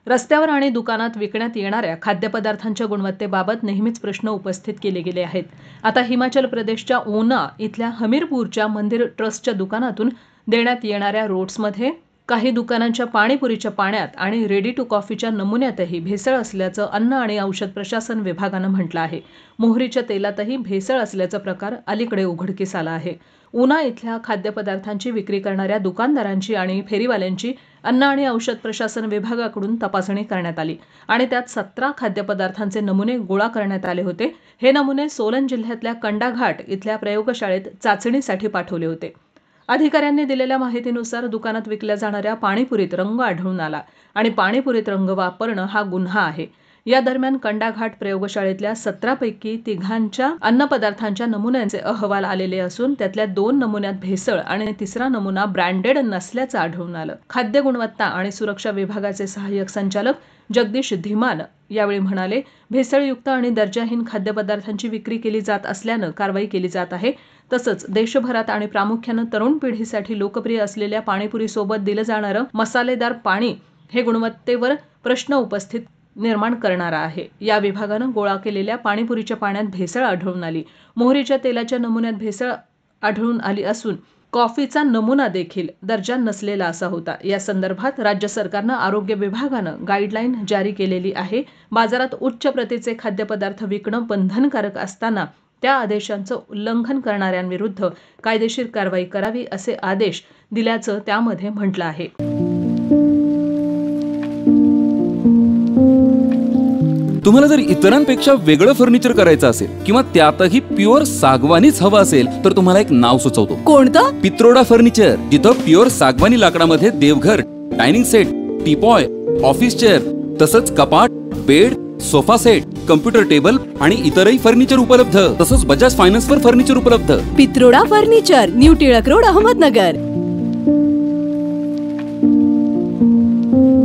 रस्त्यावर आणि दुकानात विकण्यात येणाऱ्या खाद्यपदार्थांच्या गुणवत्तेबाबत नेहमीच प्रश्न उपस्थित केले गेले आहेत। आता हिमाचल प्रदेशच्या ऊना इथल्या हमीरपूरच्या मंदिर ट्रस्टच्या दुकानातून देण्यात येणाऱ्या रोट्समध्ये काही दुकानांच्या पाणीपुरीच्या पाण्यात आणि रेडी टू कॉफीच्या नमुन्यातही भेसळ असल्याचं अन्न आणि औषध प्रशासन विभागानं म्हटलं आहे। मोहरीच्या तेलातही भेसळ असल्याचा प्रकार अलीकडे उघडकीस आला आहे। ऊना इथल्या खाद्यपदार्थांची विक्री करणाऱ्या दुकानदारांची आणि फेरीवाल्यांची अन्न आणि औषध प्रशासन विभागाकडून तपासणी करण्यात आली आणि त्यात 17 खाद्यपदार्थांचे नमुने गोळा करण्यात आले होते। हे नमुने सोलन जिल्ह्यातल्या कंडाघाट इथल्या प्रयोगशाळेत चाचणीसाठी पाठवले होते। अधिकाऱ्यांनी दिलेल्या माहितीनुसार दुकानात विकल्या जाणाऱ्या पाणीपुरीत रंग आढळून आला आणि पाणीपुरीत रंग वापरणं हा गुन्हा आहे। या दरम्यान कंडाघाट प्रयोगशाळेतल्या 17 पैकी 3 अन्नपदार्थांच्या नमुन्यांचे अहवाल आलेले असून त्यातल्या 2 नमुन्यात भेसळ आणि 3रा नमुना ब्रँडेड नसल्याचं आढळून आलं। खाद्य गुणवत्ता आणि सुरक्षा विभागाचे सहाय्यक संचालक जगदीश धीमान यावेळी म्हणाले, भेसळयुक्त आणि दर्जाहीन खाद्यपदार्थांची विक्री केली जात असल्यानं कारवाई केली जात आहे। तसंच देशभरात आणि प्रामुख्यानं तरुण पिढीसाठी लोकप्रिय असलेल्या पाणीपुरीसोबत दिलं जाणारं मसालेदार पाणी हे गुणवत्तेवर प्रश्न उपस्थित निर्माण करणारा आहे। या विभागानं गोळा केलेल्या पाणीपुरीच्या पाण्यात भेसळ आढळून आली। मोहरीच्या तेलाच्या नमुन्यात भेसळ आढळून आली असून कॉफीचा नमुना देखील दर्जा नसलेला असा होता। या संदर्भात राज्य सरकारनं आरोग्य विभागानं गाईडलाईन जारी केलेली आहे। बाजारात उच्च प्रतीचे खाद्यपदार्थ विकणं बंधनकारक असताना त्या आदेशांचं उल्लंघन करणाऱ्यांविरुद्ध कायदेशीर कारवाई करावी असे आदेश दिल्याचं त्यामध्ये म्हटलं आहे। तुम्हाला जर इतरांपेक्षा वेगळं फर्निचर करायचं असेल किंवा त्यातही प्युअर सागवानीच हवं असेल तर तुम्हाला एक नाव सुचवतो। कोणतं? पित्रोडा फर्निचर, जिथं प्युअर सागवानी लाकडामध्ये देवघर, dining set, teapoy, office chair, तसंच कपाट, bed, sofa set, computer table आणि इतरही फर्निचर उपलब्ध। तसंच बजाज फायनान्सवर फर्निचर उपलब्ध। Pitroda furniture, new Tilak road, Ahmednagar.